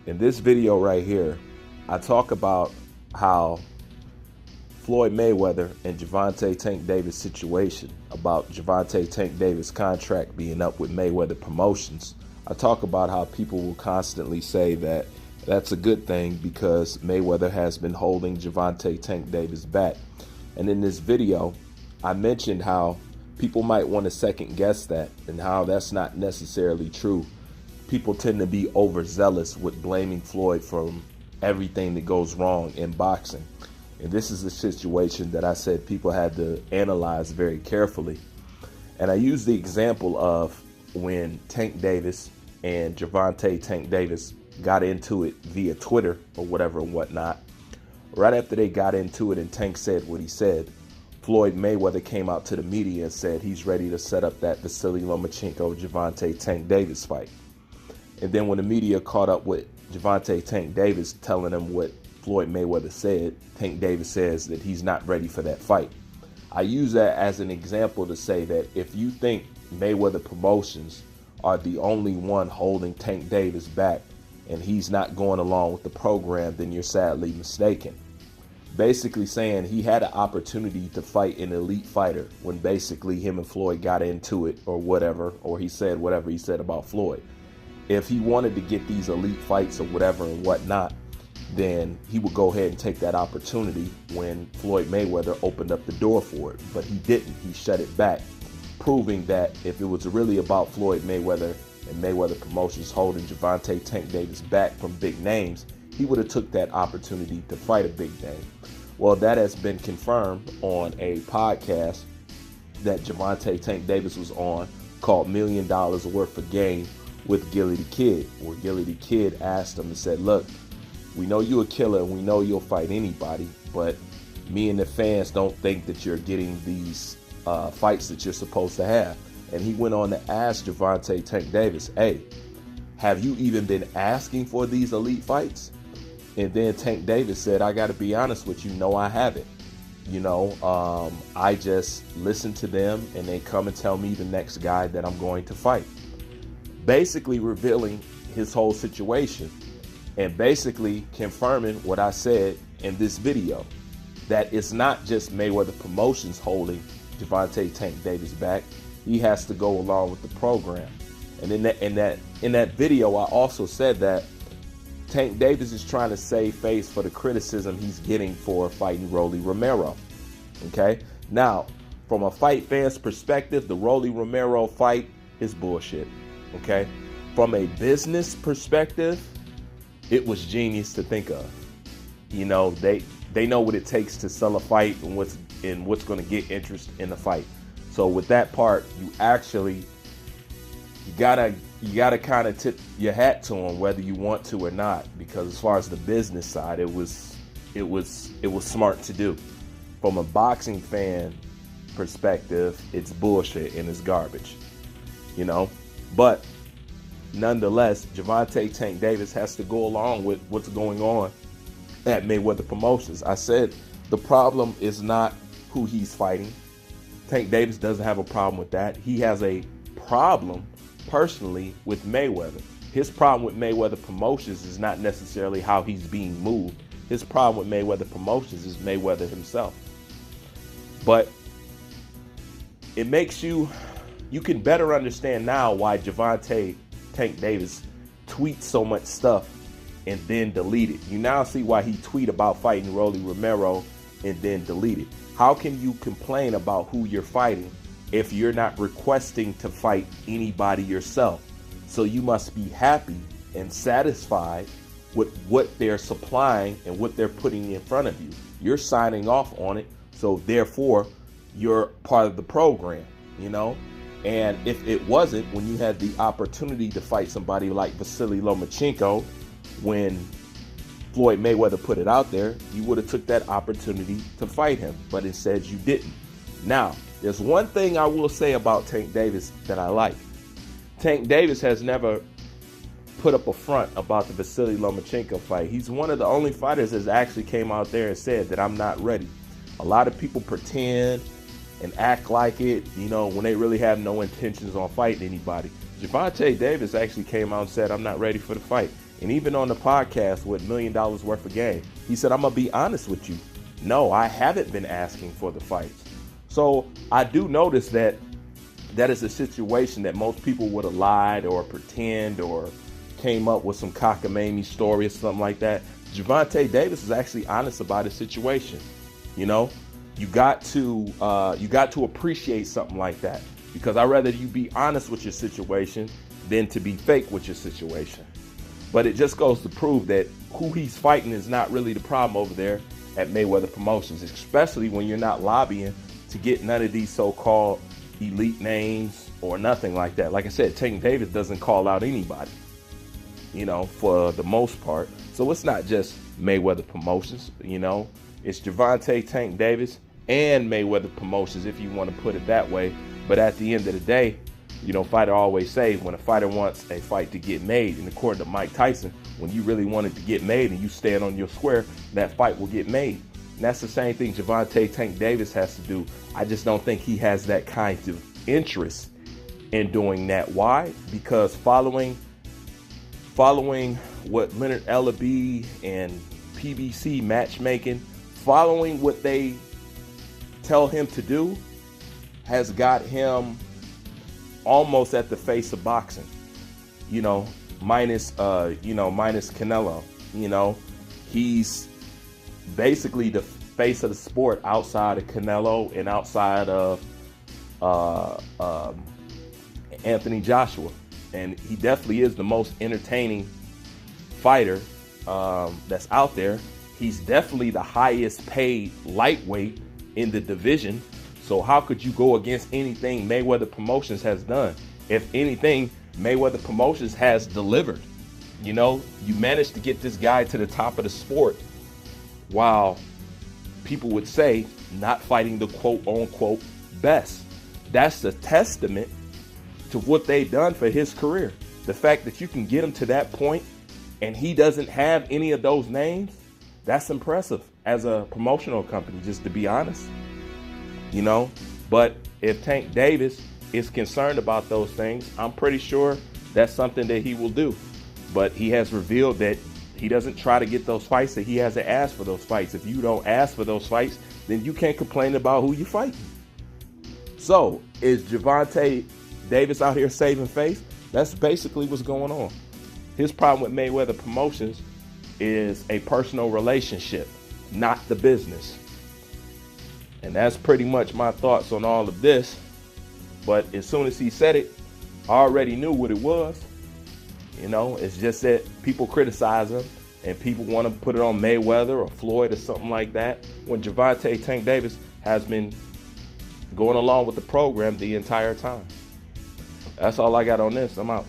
In this video right here, I talk about how Floyd Mayweather and Gervonta Tank Davis situation, about Gervonta Tank Davis contract being up with Mayweather Promotions. I talk about how people will constantly say that that's a good thing because Mayweather has been holding Gervonta Tank Davis back. And in this video, I mentioned how people might want to second guess that and how that's not necessarily true. People tend to be overzealous with blaming Floyd for everything that goes wrong in boxing. And this is a situation that I said people had to analyze very carefully. And I use the example of when Tank Davis and Gervonta Tank Davis got into it via Twitter or whatever and whatnot. Right after they got into it and Tank said what he said, Floyd Mayweather came out to the media and said he's ready to set up that Vasily Lomachenko-Gervonta Tank Davis fight. And then when the media caught up with Gervonta Tank Davis telling him what Floyd Mayweather said, Tank Davis says that he's not ready for that fight. I use that as an example to say that if you think Mayweather Promotions are the only one holding Tank Davis back and he's not going along with the program, then you're sadly mistaken. Basically saying he had an opportunity to fight an elite fighter when basically him and Floyd got into it or whatever, or he said whatever he said about Floyd. If he wanted to get these elite fights or whatever and whatnot, then he would go ahead and take that opportunity when Floyd Mayweather opened up the door for it. But he didn't. He shut it back, proving that if it was really about Floyd Mayweather and Mayweather Promotions holding Gervonta Tank Davis back from big names, he would have took that opportunity to fight a big name. Well, that has been confirmed on a podcast that Gervonta Tank Davis was on called $1 Million Worth of Game with Gilly the Kid, where Gilly the Kid asked him and said, look, we know you're a killer and we know you'll fight anybody, but me and the fans don't think that you're getting these fights that you're supposed to have. And he went on to ask Gervonta Tank Davis, hey, have you even been asking for these elite fights? And then Tank Davis said, I got to be honest with you, no, I haven't. I just listen to them and they come and tell me the next guy that I'm going to fight. Basically revealing his whole situation and basically confirming what I said in this video, that it's not just Mayweather Promotions holding Gervonta Tank Davis back. He has to go along with the program. And in that video, I also said that Tank Davis is trying to save face for the criticism he's getting for fighting Rolly Romero. Okay? Now, from a fight fan's perspective, the Rolly Romero fight is bullshit. Okay? From a business perspective, it was genius to think of. They know what it takes to sell a fight and what's going to get interest in the fight. So with that part, you gotta kind of tip your hat to them whether you want to or not, because as far as the business side, it was smart to do. From a boxing fan perspective, it's bullshit and it's garbage. But nonetheless, Gervonta Tank Davis has to go along with what's going on at Mayweather Promotions. I said the problem is not who he's fighting. Tank Davis doesn't have a problem with that. He has a problem personally with Mayweather. His problem with Mayweather Promotions is not necessarily how he's being moved. His problem with Mayweather Promotions is Mayweather himself. But it makes you can better understand now why Gervonta Tank Davis tweets so much stuff and then delete it. You now see why he tweet about fighting Rolly Romero and then delete it. How can you complain about who you're fighting if you're not requesting to fight anybody yourself? So you must be happy and satisfied with what they're supplying and what they're putting in front of you. You're signing off on it, so therefore you're part of the program, And if it wasn't, when you had the opportunity to fight somebody like Vasily Lomachenko, when Floyd Mayweather put it out there, you would have took that opportunity to fight him, but instead you didn't. Now, there's one thing I will say about Tank Davis that I like. Tank Davis has never put up a front about the Vasily Lomachenko fight. He's one of the only fighters that actually came out there and said that I'm not ready. A lot of people pretend and act like it, when they really have no intentions on fighting anybody. Gervonta Davis actually came out and said, I'm not ready for the fight. And even on the podcast with $1 million worth of game, he said, I'm going to be honest with you. No, I haven't been asking for the fights. So I do notice that is a situation that most people would have lied or pretend or came up with some cockamamie story or something like that. Gervonta Davis is actually honest about his situation. You know, you got to appreciate something like that, because I'd rather you be honest with your situation than to be fake with your situation. But it just goes to prove that who he's fighting is not really the problem over there at Mayweather Promotions, especially when you're not lobbying to get none of these so-called elite names or nothing like that. Like I said, Tank Davis doesn't call out anybody, you know, for the most part. So it's not just Mayweather Promotions, you know, it's Gervonta Tank Davis and Mayweather Promotions, if you want to put it that way. But at the end of the day, you know, fighter always say when a fighter wants a fight to get made, and according to Mike Tyson, when you really want it to get made and you stand on your square, that fight will get made. And that's the same thing Gervonta Tank Davis has to do. I just don't think he has that kind of interest in doing that. Why? Because following what Leonard Ellaby and PBC matchmaking, following what they tell him to do, has got him almost at the face of boxing, you know, minus Canelo. You know, he's basically the face of the sport outside of Canelo and outside of Anthony Joshua. And he definitely is the most entertaining fighter that's out there. He's definitely the highest paid lightweight in the division. So how could you go against anything Mayweather Promotions has done? If anything, Mayweather Promotions has delivered. You know, you managed to get this guy to the top of the sport while people would say not fighting the quote unquote best. That's a testament to what they've done for his career. The fact that you can get him to that point and he doesn't have any of those names, that's impressive as a promotional company, just to be honest. You know, but if Tank Davis is concerned about those things, I'm pretty sure that's something that he will do. But he has revealed that he doesn't try to get those fights, that he hasn't asked for those fights. If you don't ask for those fights, then you can't complain about who you fighting. So is Gervonta Davis out here saving face? That's basically what's going on. His problem with Mayweather Promotions is a personal relationship, not the business. And that's pretty much my thoughts on all of this. But as soon as he said it, I already knew what it was. You know, it's just that people criticize him and people want to put it on Mayweather or Floyd or something like that, when Gervonta Tank Davis has been going along with the program the entire time. That's all I got on this. I'm out.